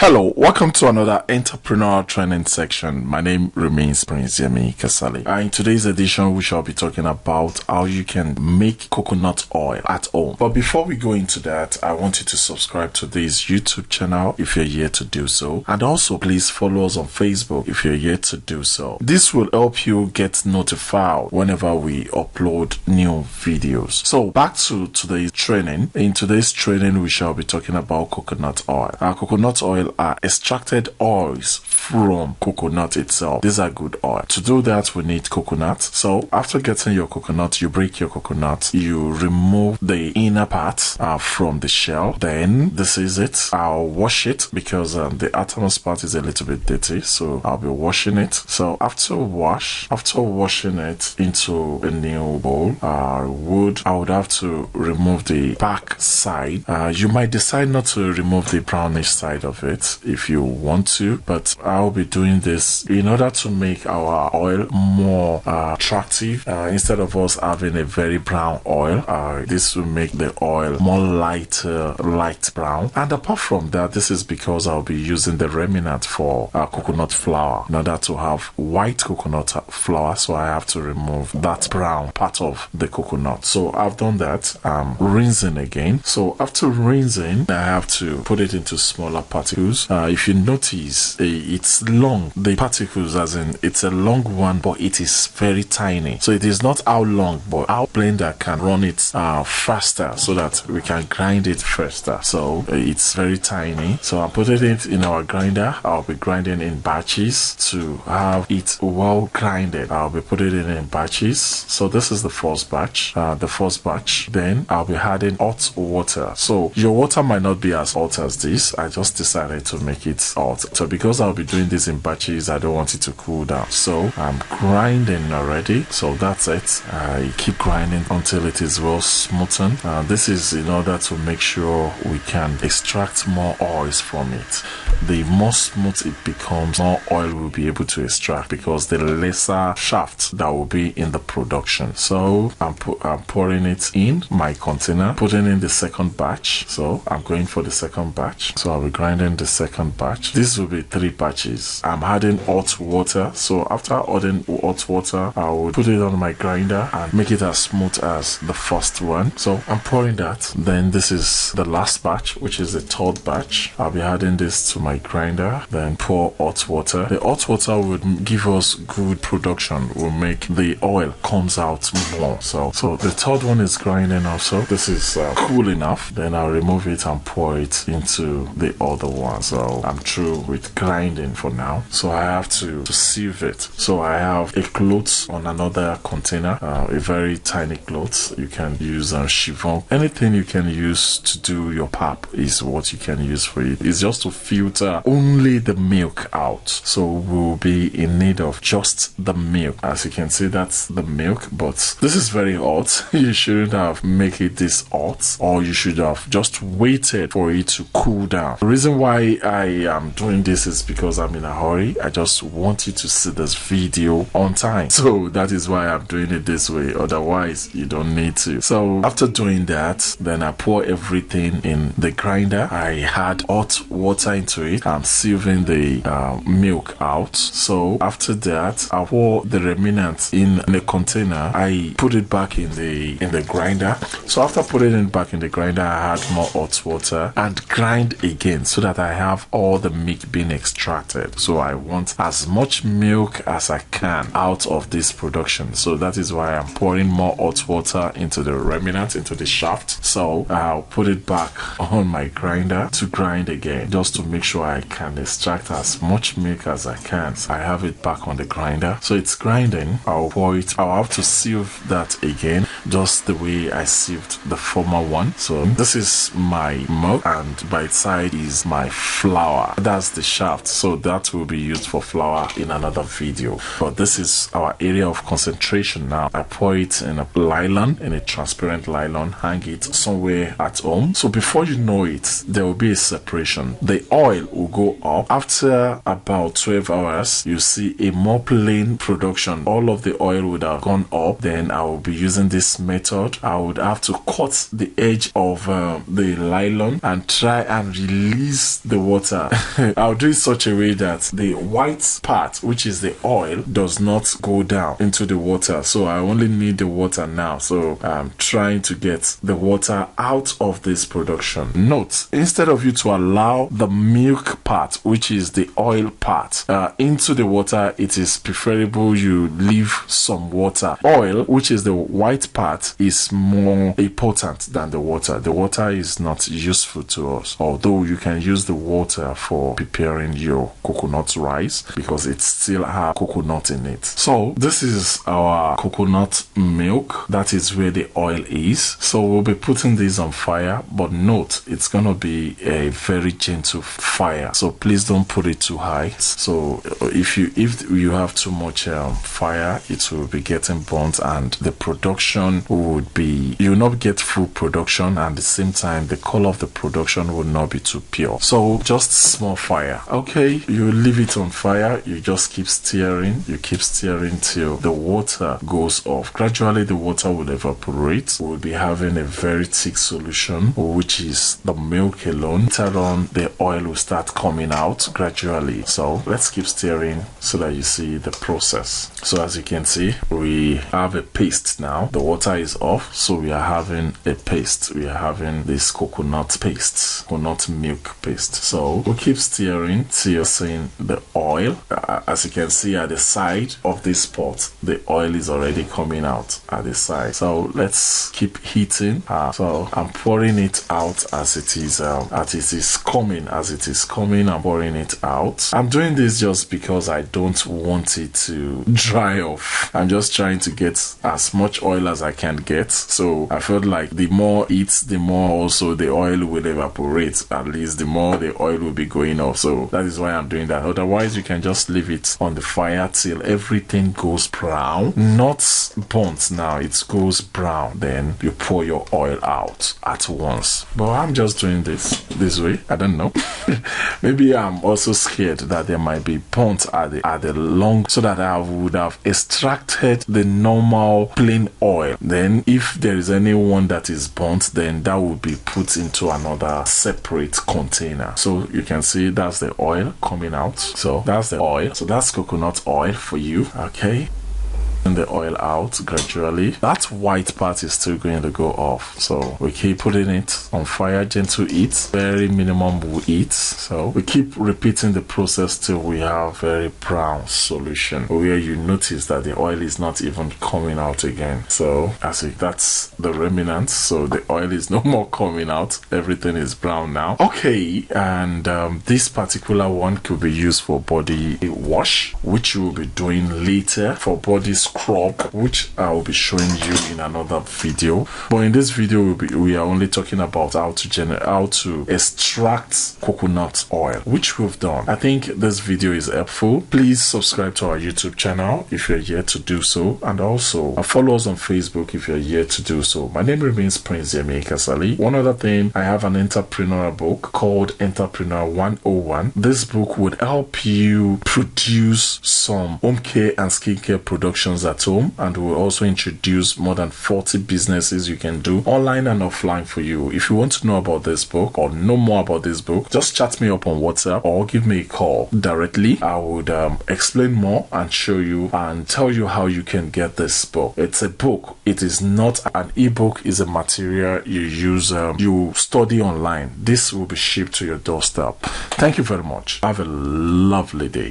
Hello, welcome to another entrepreneurial training section. My name remains Prince Yemi Kasali. In today's edition, we shall be talking about how you can make coconut oil at home. But before we go into that, I want you to subscribe to this YouTube channel if you're yet to do so. And also, please follow us on Facebook if you're yet to do so. This will help you get notified whenever we upload new videos. So back to today's training. In today's training, we shall be talking about coconut oil. Coconut oil are extracted oils from coconut itself. These are good oil. To do that, we need coconut. So after getting your coconut, you break your coconut, you remove the inner part from the shell. Then this is it. I'll wash it because the outermost part is a little bit dirty, so I'll be washing it. So after washing it into a new bowl, I would have to remove the back side. You might decide not to remove the brownish side of it if you want to, but I'll be doing this in order to make our oil more attractive. Instead of us having a very brown oil, this will make the oil more light brown. And apart from that, this is because I'll be using the remnant for coconut flour in order to have white coconut flour, so I have to remove that brown part of the coconut. So I've done that. I'm rinsing again. So after rinsing, I have to put it into smaller particles. If you notice, it's long. The particles, as in it's a long one, but it is very tiny. So it is not how long, but our blender can run it faster so that we can grind it faster. So it's very tiny. So I'm putting it in our grinder. I'll be grinding in batches to have it well grinded. I'll be putting it in batches. So this is the first batch. Then I'll be adding hot water. So your water might not be as hot as this. I just decided to make it hot. So because I'll be doing this in batches, I don't want it to cool down. So I'm grinding already. So that's it. I keep grinding until it is well smoothened. This is in order to make sure we can extract more oils from it. The more smooth it becomes, more oil we'll be able to extract because the lesser shaft that will be in the production. So I'm pouring it in my container, putting in the second batch. So I'm going for the second batch. So I'll be grinding the second batch. This will be 3 batches. I'm adding hot water. So after adding hot water, I will put it on my grinder and make it as smooth as the first one. So I'm pouring that. Then this is the last batch, which is the third batch. I'll be adding this to my grinder. Then pour hot water. The hot water would give us good production. Will make the oil comes out more. So the third one is grinding also. This is cool enough. Then I'll remove it and pour it into the other one. So I'm through with grinding for now. So I have to sieve it. So I have a cloth on another container, a very tiny cloth. You can use chiffon. Anything you can use to do your pap is what you can use for it. It's just to filter only the milk out. So we'll be in need of just the milk. As you can see, that's the milk, but this is very hot. You shouldn't have make it this hot, or you should have just waited for it to cool down. The reason why I am doing this is because I'm in a hurry. I just want you to see this video on time. So that is why I'm doing it this way. Otherwise, you don't need to. So after doing that, then I pour everything in the grinder. I add hot water into it. I'm sieving the milk out. So after that, I pour the remnant in a container. I put it back in the grinder. So after putting it back in the grinder, I add more hot water and grind again so that I have all the milk being extracted. So I want as much milk as I can out of this production. So that is why I'm pouring more hot water into the remnant, into the shaft. So I'll put it back on my grinder to grind again, just to make sure I can extract as much milk as I can. So I have it back on the grinder. So it's grinding. I'll pour it. I'll have to sieve that again, just the way I sieved the former one. So this is my milk, and by its side is my flour. That's the shaft. So that will be used for flour in another video. But this is our area of concentration now. I pour it in a nylon, in a transparent nylon, hang it somewhere at home. So before you know it, there will be a separation. The oil will go up. After about 12 hours, you see a more plain production. All of the oil would have gone up. Then I will be using this method. I would have to cut the edge of the nylon and try and release the the water. I'll do it such a way that the white part, which is the oil, does not go down into the water. So I only need the water now. So I'm trying to get the water out of this production. Note, instead of you to allow the milk part, which is the oil part, into the water, it is preferable you leave some water. Oil, which is the white part, is more important than the water. The water is not useful to us, although you can use the water for preparing your coconut rice because it still has coconut in it. So this is our coconut milk. That is where the oil is. So we'll be putting this on fire, but note, it's gonna be a very gentle fire, so please don't put it too high. So if you have too much fire, it will be getting burnt, and the production would be, you will not get full production, and at the same time the color of the production will not be too pure. So just small fire. Okay, you leave it on fire, you just keep stirring, you keep stirring till the water goes off. Gradually the water will evaporate. We'll be having a very thick solution, which is the milk alone. Later on, the oil will start coming out gradually. So let's keep stirring so that you see the process. So as you can see, we have a paste now. The water is off, so we are having a paste. We are having this coconut paste, coconut milk paste. So we'll keep stirring till you're seeing the oil. As you can see at the side of this pot, the oil is already coming out at the side. So let's keep heating. So I'm pouring it out as it is coming. As it is coming, I'm pouring it out. I'm doing this just because I don't want it to dry off. I'm just trying to get as much oil as I can get. So I felt like the more it, the more also the oil will evaporate. At least the more the oil will be going off. So that is why I'm doing that. Otherwise, you can just leave it on the fire till everything goes brown. Not burnt now, it goes brown. Then you pour your oil out at once. But I'm just doing this way. I don't know. Maybe I'm also scared that there might be burnt at the long, so that I would have extracted the normal plain oil. Then if there is anyone that is burnt, then that will be put into another separate container. So you can see that's the oil coming out. So that's the oil. So that's coconut oil for you. Okay. The oil out gradually. That white part is still going to go off, so we keep putting it on fire, gentle heat, very minimum heat. So we keep repeating the process till we have very brown solution where you notice that the oil is not even coming out again. So that's the remnants. So the oil is no more coming out, everything is brown now. Okay, and this particular one could be used for body wash, which we will be doing later, for body scrub, which I will be showing you in another video. But in this video we are only talking about how to extract coconut oil, which we've done. I think this video is helpful. Please subscribe to our YouTube channel if you're yet to do so, and also follow us on Facebook if you're yet to do so. My name remains Prince Yemi Kasali. One other thing, I have an entrepreneurial book called Entrepreneur 101. This book would help you produce some home care and skincare productions at home, and will also introduce more than 40 businesses you can do online and offline for you. If you want to know about this book or know more about this book, just chat me up on WhatsApp or give me a call directly. I would explain more and show you and tell you how you can get this book. It's a book. It is not an ebook. It's a material you use, you study online. This will be shipped to your doorstep. Thank you very much. Have a lovely day.